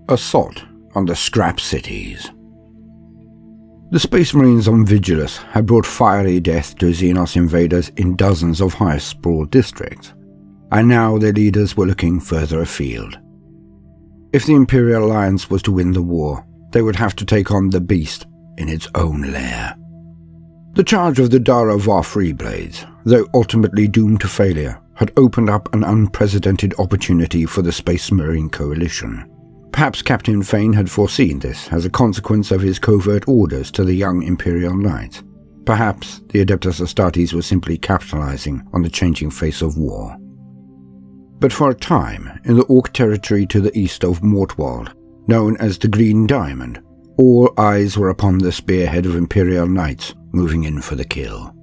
Assault on the Scrap Cities. The Space Marines on Vigilus had brought fiery death to Xenos invaders in dozens of high-sprawled districts, and now their leaders were looking further afield. If the Imperial Alliance was to win the war, they would have to take on the beast in its own lair. The charge of the Dara Var Freeblades, though ultimately doomed to failure, had opened up an unprecedented opportunity for the Space Marine Coalition. Perhaps Captain Fane had foreseen this as a consequence of his covert orders to the young Imperial Knights. Perhaps the Adeptus Astartes were simply capitalizing on the changing face of war. But for a time, in the Ork territory to the east of Mortwald, known as the Green Diamond, all eyes were upon the spearhead of Imperial Knights moving in for the kill.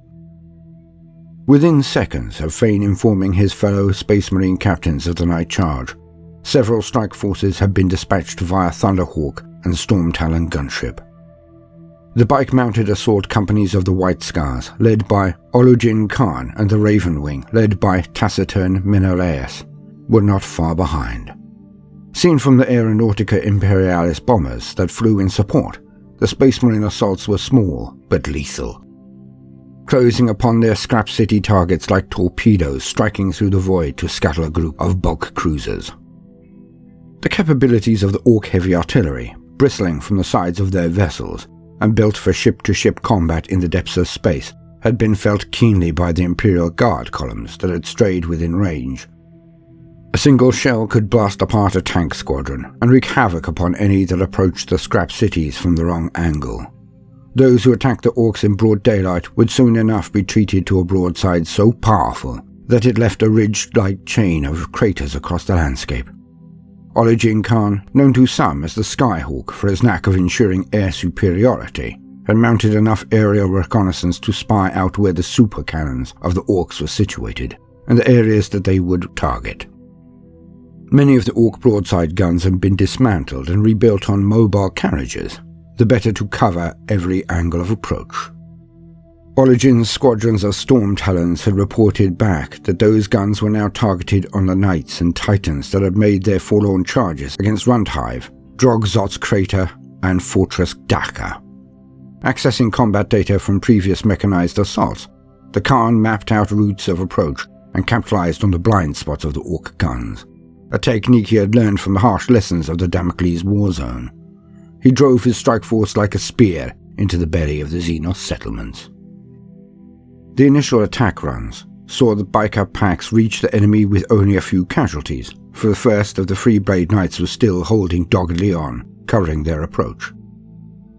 Within seconds of Fane informing his fellow Space Marine captains of the night charge, several strike forces had been dispatched via Thunderhawk and Storm Talon gunship. The bike-mounted assault companies of the White Scars, led by Olugin Khan, and the Raven Wing, led by Taciturn Menelaus, were not far behind. Seen from the Aeronautica Imperialis bombers that flew in support, the Space Marine assaults were small but lethal, closing upon their Scrap City targets like torpedoes striking through the void to scuttle a group of bulk cruisers. The capabilities of the Ork heavy artillery, bristling from the sides of their vessels and built for ship-to-ship combat in the depths of space, had been felt keenly by the Imperial Guard columns that had strayed within range. A single shell could blast apart a tank squadron and wreak havoc upon any that approached the Scrap Cities from the wrong angle. Those who attacked the Orks in broad daylight would soon enough be treated to a broadside so powerful that it left a ridge-like chain of craters across the landscape. Olugin Khan, known to some as the Skyhawk for his knack of ensuring air superiority, had mounted enough aerial reconnaissance to spy out where the super cannons of the Orks were situated, and the areas that they would target. Many of the Ork broadside guns had been dismantled and rebuilt on mobile carriages, the better to cover every angle of approach. Olugin's squadrons of Storm Talons had reported back that those guns were now targeted on the Knights and Titans that had made their forlorn charges against Rundhive, Drogzot's Crater, and Fortress Daka. Accessing combat data from previous mechanized assaults, the Khan mapped out routes of approach and capitalized on the blind spots of the Ork guns, a technique he had learned from the harsh lessons of the Damocles war zone. He drove his strike force like a spear into the belly of the Xenos settlements. The initial attack runs saw the biker packs reach the enemy with only a few casualties, for the first of the Freeblade Knights was still holding doggedly on, covering their approach.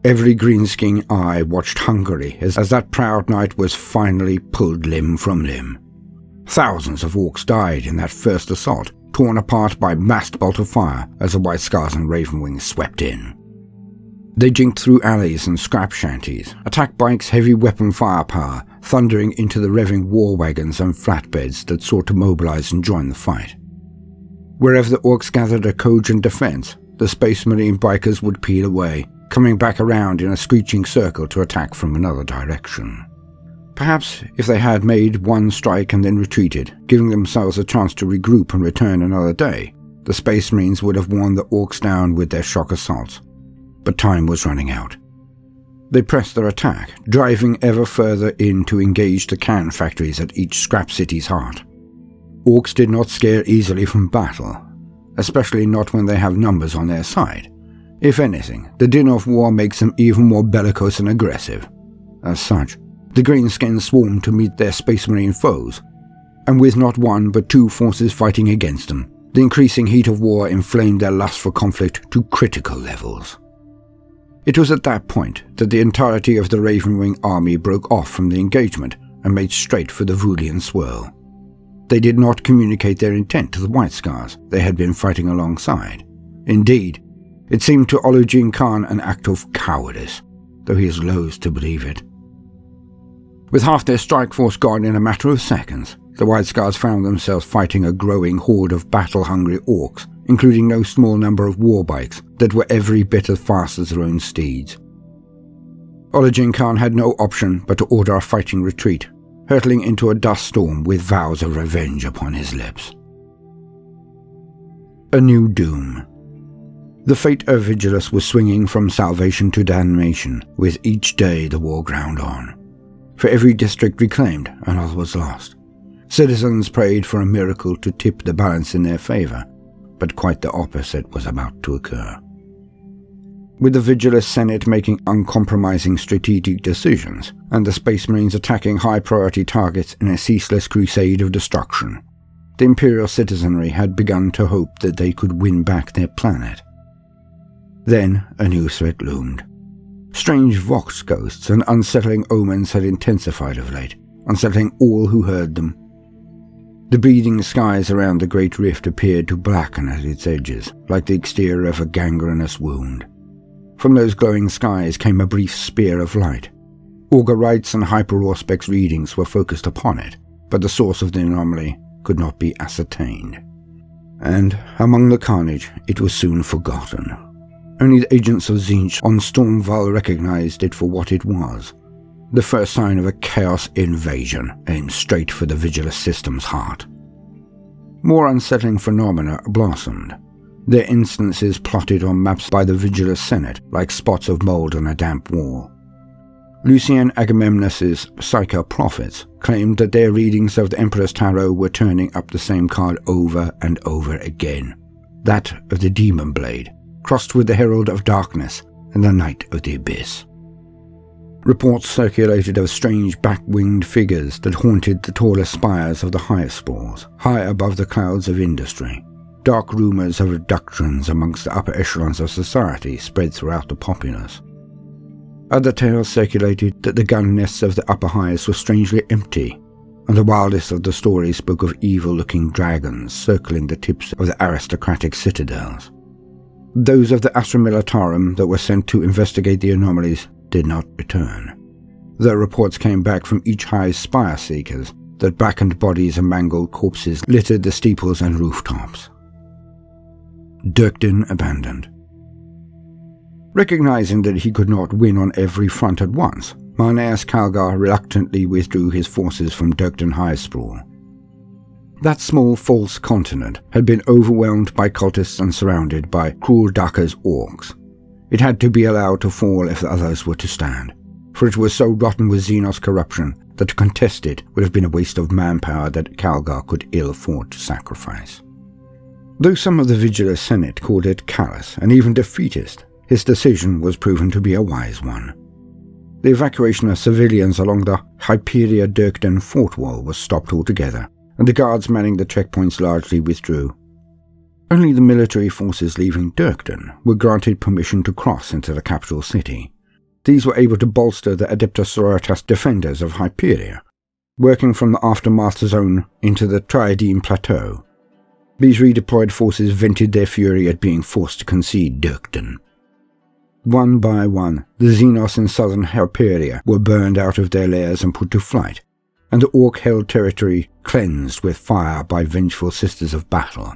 Every greenskin eye watched hungrily as that proud knight was finally pulled limb from limb. Thousands of Orks died in that first assault, torn apart by massed bolt of fire as the White Scars and Ravenwings swept in. They jinked through alleys and scrap shanties, attack bikes' heavy weapon firepower thundering into the revving war wagons and flatbeds that sought to mobilize and join the fight. Wherever the Orks gathered a cogent defense, the Space Marine bikers would peel away, coming back around in a screeching circle to attack from another direction. Perhaps if they had made one strike and then retreated, giving themselves a chance to regroup and return another day, the Space Marines would have worn the Orks down with their shock assaults. But time was running out. They pressed their attack, driving ever further in to engage the can factories at each scrap city's heart. Orks did not scare easily from battle, especially not when they have numbers on their side. If anything, the din of war makes them even more bellicose and aggressive. As such, the greenskins swarmed to meet their Space Marine foes, and with not one but two forces fighting against them, the increasing heat of war inflamed their lust for conflict to critical levels. It was at that point that the entirety of the Ravenwing army broke off from the engagement and made straight for the Vulian swirl. They did not communicate their intent to the White Scars they had been fighting alongside. Indeed, it seemed to Olugin Khan an act of cowardice, though he is loath to believe it. With half their strike force gone in a matter of seconds, the White Scars found themselves fighting a growing horde of battle-hungry Orks, including no small number of warbikes that were every bit as fast as their own steeds. Olugin Khan had no option but to order a fighting retreat, hurtling into a dust storm with vows of revenge upon his lips. A new doom. The fate of Vigilus was swinging from salvation to damnation, with each day the war ground on. For every district reclaimed, another was lost. Citizens prayed for a miracle to tip the balance in their favor, but quite the opposite was about to occur. With the Vigilus Senate making uncompromising strategic decisions, and the Space Marines attacking high-priority targets in a ceaseless crusade of destruction, the Imperial citizenry had begun to hope that they could win back their planet. Then a new threat loomed. Strange vox ghosts and unsettling omens had intensified of late, unsettling all who heard them. The bleeding skies around the Great Rift appeared to blacken at its edges, like the exterior of a gangrenous wound. From those glowing skies came a brief spear of light. Augur Wright's and Hyper-Auspex readings were focused upon it, but the source of the anomaly could not be ascertained. And, among the carnage, it was soon forgotten. Only the agents of Tzeentch on Stormval recognized it for what it was. The first sign of a chaos invasion aimed straight for the Vigilus system's heart. More unsettling phenomena blossomed. Their instances plotted on maps by the Vigilus Senate like spots of mold on a damp wall. Lucien Agamemnos's Psycho prophets claimed that their readings of the Emperor's Tarot were turning up the same card over and over again. That of the Demon Blade, crossed with the Herald of Darkness and the Knight of the Abyss. Reports circulated of strange back-winged figures that haunted the taller spires of the highest spores, high above the clouds of industry. Dark rumours of abductions amongst the upper echelons of society spread throughout the populace. Other tales circulated that the gun nests of the upper highest were strangely empty, and the wildest of the stories spoke of evil-looking dragons circling the tips of the aristocratic citadels. Those of the Astra Militarum that were sent to investigate the anomalies did not return. The reports came back from each highest spire seekers that blackened bodies and mangled corpses littered the steeples and rooftops. Dyrkden abandoned. Recognizing that he could not win on every front at once, Marneus Calgar reluctantly withdrew his forces from Dyrkden High Sprawl. That small false continent had been overwhelmed by cultists and surrounded by cruel Daka's Orks. It had to be allowed to fall if the others were to stand, for it was so rotten with Xenos corruption that to contest it would have been a waste of manpower that Calgar could ill afford to sacrifice. Though some of the Vigilus Senate called it callous and even defeatist, his decision was proven to be a wise one. The evacuation of civilians along the Hyperia-Dyrkden fort wall was stopped altogether, and the guards manning the checkpoints largely withdrew. Only the military forces leaving Dyrkden were granted permission to cross into the capital city. These were able to bolster the Adeptus Sororitas defenders of Hyperia, working from the Aftermath zone into the Triadine Plateau. These redeployed forces vented their fury at being forced to concede Dyrkden. One by one, the Xenos in southern Hyperia were burned out of their lairs and put to flight, and the Ork-held territory cleansed with fire by vengeful Sisters of Battle.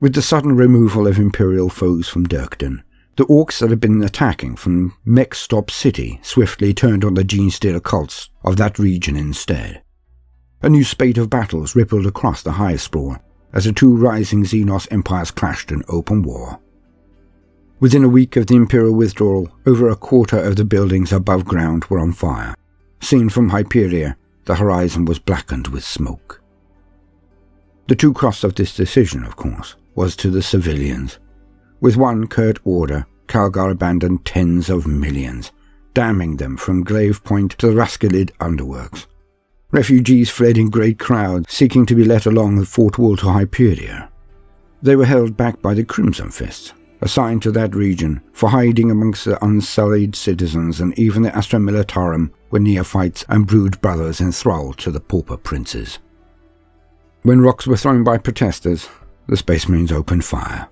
With the sudden removal of Imperial foes from Dyrkden, the Orks that had been attacking from Mech-Stop City swiftly turned on the Genestealer cults of that region instead. A new spate of battles rippled across the high sprawl as the two rising Xenos empires clashed in open war. Within a week of the Imperial withdrawal, over a quarter of the buildings above ground were on fire. Seen from Hyperia, the horizon was blackened with smoke. The true cost of this decision, of course, was to the civilians. With one curt order, Calgar abandoned tens of millions, damning them from Glaive Point to the Rascalid underworks. Refugees fled in great crowds, seeking to be let along the fort wall to Hyperia. They were held back by the Crimson Fists, assigned to that region for hiding amongst the unsullied citizens, and even the Astra Militarum were neophytes and brood brothers enthralled to the Pauper princes. When rocks were thrown by protesters, the Space Marines opened fire.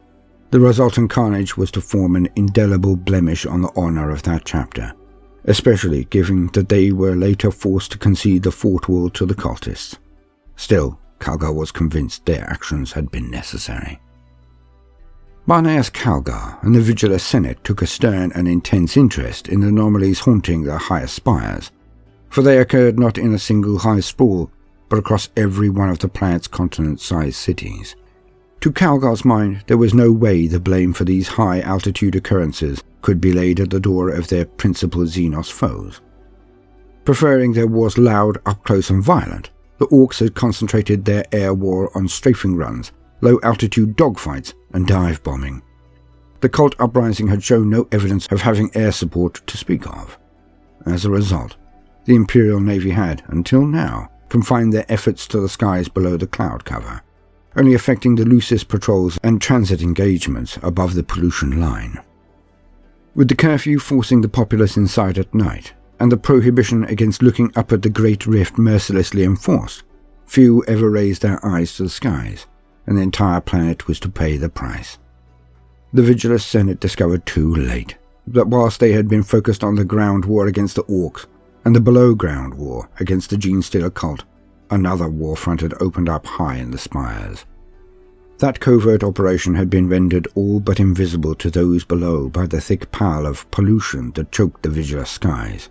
The resultant carnage was to form an indelible blemish on the honor of that chapter, especially given that they were later forced to concede the fort wall to the cultists. Still, Calgar was convinced their actions had been necessary. Marneus Calgar and the Vigilus Senate took a stern and intense interest in the anomalies haunting the highest spires, for they occurred not in a single high sprawl, but across every one of the planet's continent-sized cities. To Calgar's mind, there was no way the blame for these high-altitude occurrences could be laid at the door of their principal Xenos foes. Preferring their wars loud, up-close and violent, the Orks had concentrated their air war on strafing runs, low-altitude dogfights and dive bombing. The cult uprising had shown no evidence of having air support to speak of. As a result, the Imperial Navy had, until now, confined their efforts to the skies below the cloud cover, only affecting the loosest patrols and transit engagements above the pollution line. With the curfew forcing the populace inside at night, and the prohibition against looking up at the Great Rift mercilessly enforced, few ever raised their eyes to the skies, and the entire planet was to pay the price. The Vigilus Senate discovered too late that whilst they had been focused on the ground war against the Orks and the below-ground war against the Genestealer cult, another war front had opened up high in the spires. That covert operation had been rendered all but invisible to those below by the thick pall of pollution that choked the Vigilus skies.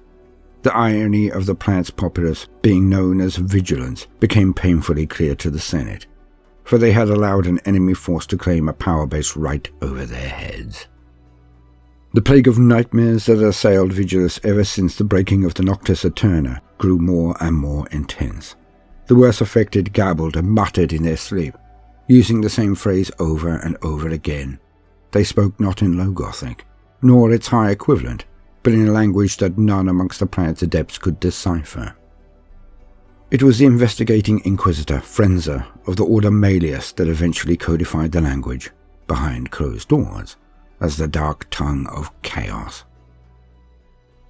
The irony of the planet's populace being known as vigilance became painfully clear to the Senate, for they had allowed an enemy force to claim a power base right over their heads. The plague of nightmares that had assailed Vigilus ever since the breaking of the Noctis Eterna grew more and more intense. The worst affected gabbled and muttered in their sleep, using the same phrase over and over again. They spoke not in Low Gothic, nor its high equivalent, but in a language that none amongst the planet's adepts could decipher. It was the investigating Inquisitor, Frenza, of the Order Malleus that eventually codified the language, behind closed doors, as the dark tongue of chaos.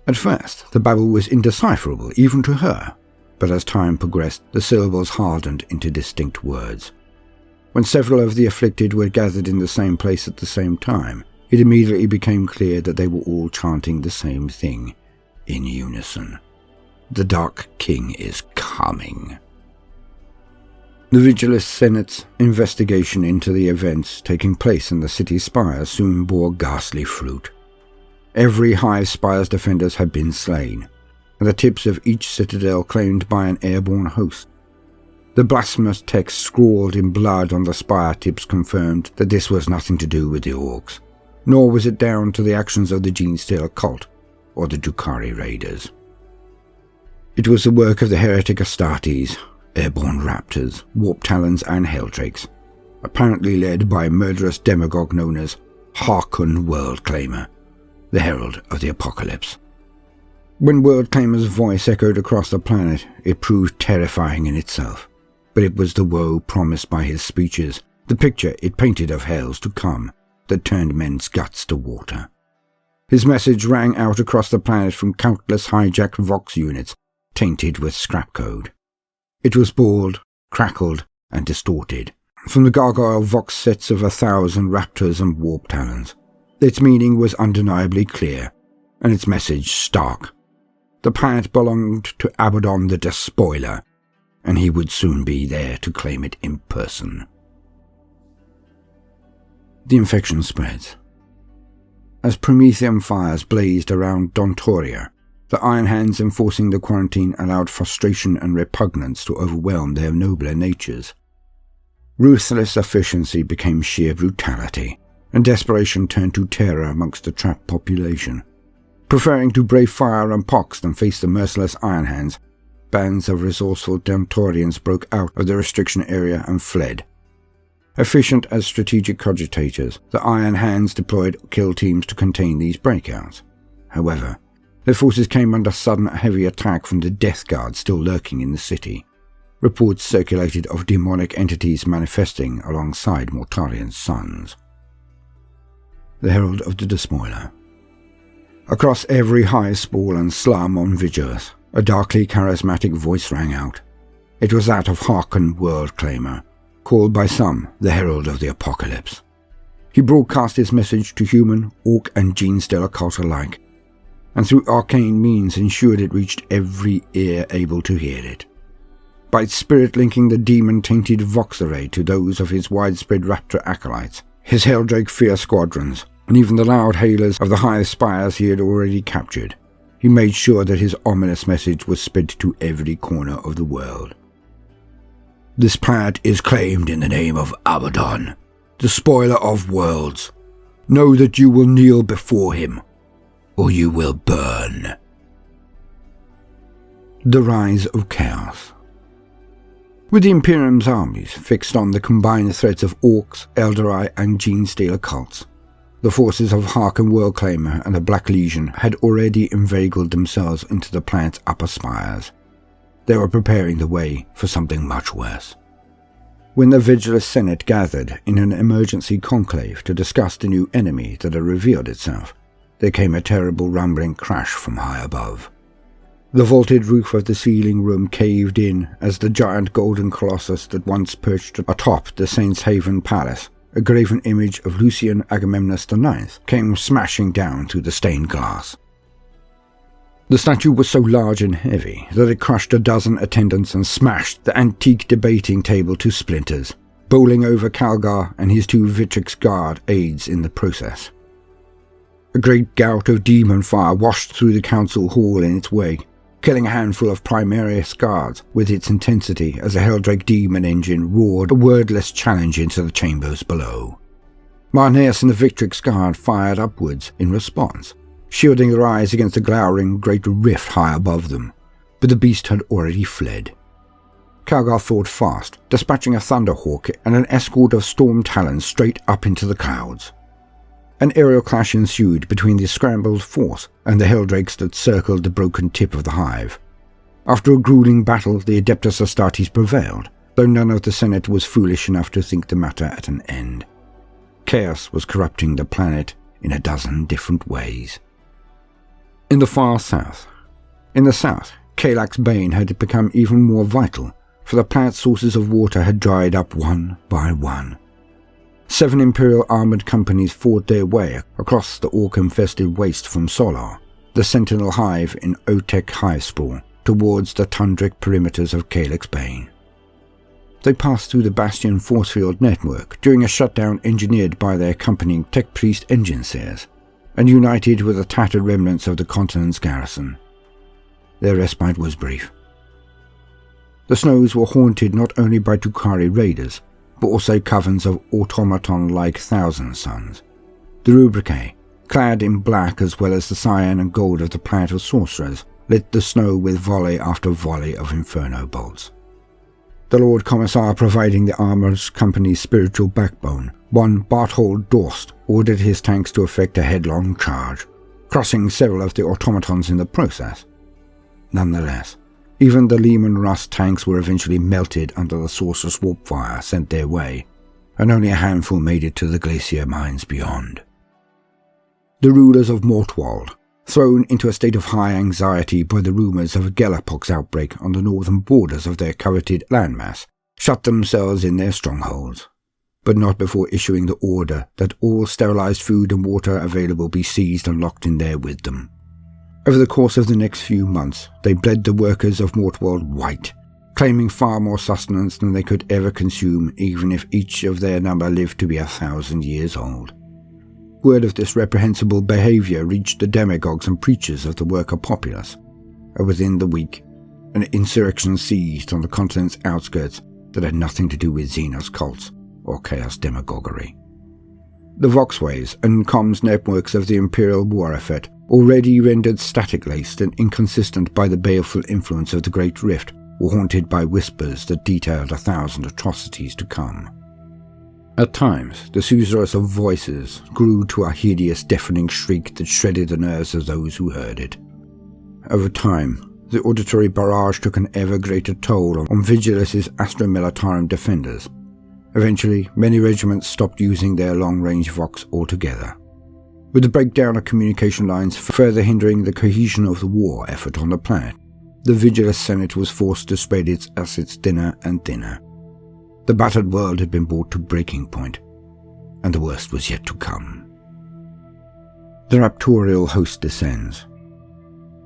At first, the babble was indecipherable even to her, but as time progressed, the syllables hardened into distinct words. When several of the afflicted were gathered in the same place at the same time, it immediately became clear that they were all chanting the same thing, in unison. The Dark King is coming. The Vigilus Senate's investigation into the events taking place in the city spires soon bore ghastly fruit. Every Hive spire's defenders had been slain, and the tips of each citadel claimed by an airborne host. The blasphemous text scrawled in blood on the spire tips confirmed that this was nothing to do with the Orks, nor was it down to the actions of the Genestealer cult or the Drukhari raiders. It was the work of the heretic Astartes, airborne raptors, warp talons and helldrakes, apparently led by a murderous demagogue known as Harkon Worldclaimer, the herald of the apocalypse. When Worldclaimer's voice echoed across the planet, it proved terrifying in itself, but it was the woe promised by his speeches, the picture it painted of hells to come, that turned men's guts to water. His message rang out across the planet from countless hijacked Vox units, tainted with scrap code. It was bawled, crackled, and distorted, from the gargoyle Vox sets of 1,000 raptors and warp talons. Its meaning was undeniably clear, and its message stark. The planet belonged to Abaddon the Despoiler, and he would soon be there to claim it in person. The infection spreads. As Promethean fires blazed around Dontoria, the Iron Hands enforcing the quarantine allowed frustration and repugnance to overwhelm their nobler natures. Ruthless efficiency became sheer brutality, and desperation turned to terror amongst the trapped population. Preferring to brave fire and pox than face the merciless Iron Hands, bands of resourceful Dontorians broke out of the restriction area and fled. Efficient as strategic cogitators, the Iron Hands deployed kill teams to contain these breakouts. However, their forces came under sudden heavy attack from the Death Guard still lurking in the city. Reports circulated of demonic entities manifesting alongside Mortarian's sons. The Herald of the Despoiler. Across every high spool and slum on Vigilus, a darkly charismatic voice rang out. It was that of Harkon Worldclaimer, called by some the Herald of the Apocalypse. He broadcast his message to human, Ork and Genestealer cult alike, and through arcane means ensured it reached every ear able to hear it. By its spirit linking the demon-tainted Vox array to those of his widespread raptor acolytes, his Helldrake fear squadrons, and even the loud hailers of the high spires he had already captured, he made sure that his ominous message was spread to every corner of the world. This planet is claimed in the name of Abaddon, despoiler of worlds, know that you will kneel before him, or you will burn. The rise of chaos. With the Imperium's armies fixed on the combined threats of Orks, Eldari and Genestealer cults, the forces of Harken Worldclaimer and the Black Legion had already inveigled themselves into the planet's upper spires. They were preparing the way for something much worse. When the Vigilus Senate gathered in an emergency conclave to discuss the new enemy that had revealed itself, there came a terrible rumbling crash from high above. The vaulted roof of the sealing room caved in as the giant golden colossus that once perched atop the Saints' Haven Palace, a graven image of Lucian Agamemnus IX, came smashing down through the stained glass. The statue was so large and heavy that it crushed a dozen attendants and smashed the antique debating table to splinters, bowling over Calgar and his 2 Vitrix Guard aides in the process. A great gout of demon fire washed through the council hall in its wake, killing a handful of Primarius guards with its intensity as a Helldrake demon engine roared a wordless challenge into the chambers below. Marneus and the Victrix Guard fired upwards in response, shielding their eyes against the glowering great rift high above them, but the beast had already fled. Calgar thought fast, dispatching a Thunderhawk and an escort of Storm Talons straight up into the clouds. An aerial clash ensued between the scrambled force and the Helldrakes that circled the broken tip of the hive. After a grueling battle, the Adeptus Astartes prevailed, though none of the Senate was foolish enough to think the matter at an end. Chaos was corrupting the planet in a dozen different ways. In the far south. In the south, Kalak's Bane had become even more vital, for the planet's sources of water had dried up one by one. 7 Imperial armoured companies fought their way across the orc-infested waste from Solar, the Sentinel Hive in Otek Hivesprawl, towards the tundric perimeters of Kalak's Bane. They passed through the Bastion force field network during a shutdown engineered by their accompanying Tech Priest engineers, and united with the tattered remnants of the continent's garrison. Their respite was brief. The snows were haunted not only by Tukari raiders, but also covens of automaton-like Thousand Sons. The Rubricae, clad in black as well as the cyan and gold of the planet of sorcerers, lit the snow with volley after volley of inferno bolts. The Lord Commissar providing the armour's company's spiritual backbone, one Barthold Dorst, ordered his tanks to effect a headlong charge, crushing several of the automatons in the process. Nonetheless, even the Lehman Russ tanks were eventually melted under the sorcerer's warp fire sent their way, and only a handful made it to the glacier mines beyond. The rulers of Mortwald, thrown into a state of high anxiety by the rumours of a Gelapox outbreak on the northern borders of their coveted landmass, shut themselves in their strongholds, but not before issuing the order that all sterilised food and water available be seized and locked in there with them. Over the course of the next few months, they bled the workers of Mortwald white, claiming far more sustenance than they could ever consume, even if each of their number lived to be 1,000 years old. Word of this reprehensible behaviour reached the demagogues and preachers of the worker populace, and within the week, an insurrection seized on the continent's outskirts that had nothing to do with Xenos cults or chaos demagoguery. The Voxways and comms networks of the Imperial war effort, already rendered static-laced and inconsistent by the baleful influence of the Great Rift, were haunted by whispers that detailed 1,000 atrocities to come. At times, the susurrus of voices grew to a hideous, deafening shriek that shredded the nerves of those who heard it. Over time, the auditory barrage took an ever greater toll on Vigilus's Astra Militarum defenders. Eventually, many regiments stopped using their long-range Vox altogether, with the breakdown of communication lines further hindering the cohesion of the war effort on the planet. The Vigilus Senate was forced to spread its assets thinner and thinner. The battered world had been brought to breaking point, and the worst was yet to come. The raptorial host descends.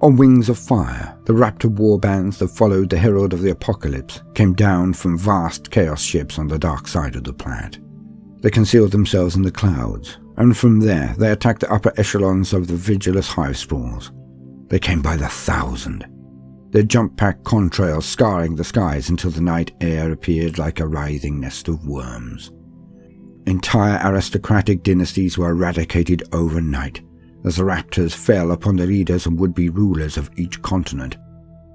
On wings of fire, the raptor warbands that followed the herald of the apocalypse came down from vast chaos ships on the dark side of the planet. They concealed themselves in the clouds, and from there they attacked the upper echelons of the Vigilus Hivesprawls. They came by the 1,000. Their jump-pack contrails scarring the skies until the night air appeared like a writhing nest of worms. Entire aristocratic dynasties were eradicated overnight, as the Raptors fell upon the leaders and would-be rulers of each continent,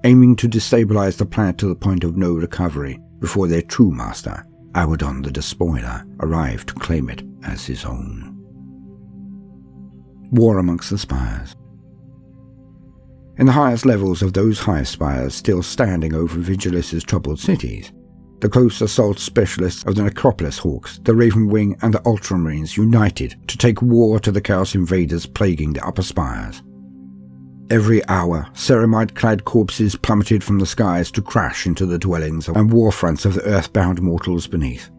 aiming to destabilize the planet to the point of no recovery before their true master, Abaddon the Despoiler, arrived to claim it as his own. War amongst the spires. In the highest levels of those high spires still standing over Vigilus's troubled cities, the close assault specialists of the Necropolis Hawks, the Raven Wing and the Ultramarines united to take war to the Chaos invaders plaguing the upper spires. Every hour, ceramide-clad corpses plummeted from the skies to crash into the dwellings and warfronts of the earthbound mortals beneath.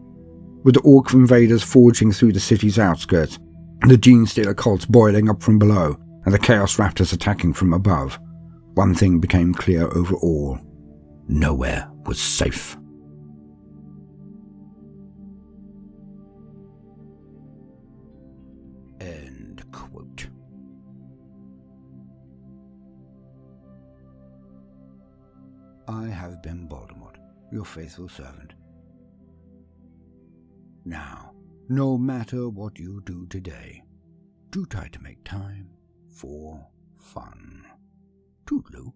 With the Orc invaders forging through the city's outskirts, the Genestealer cults boiling up from below, and the Chaos Raptors attacking from above, one thing became clear over all: nowhere was safe. End quote. I have been Baldermort, your faithful servant. Now, no matter what you do today, do try to make time for fun. Toodaloo.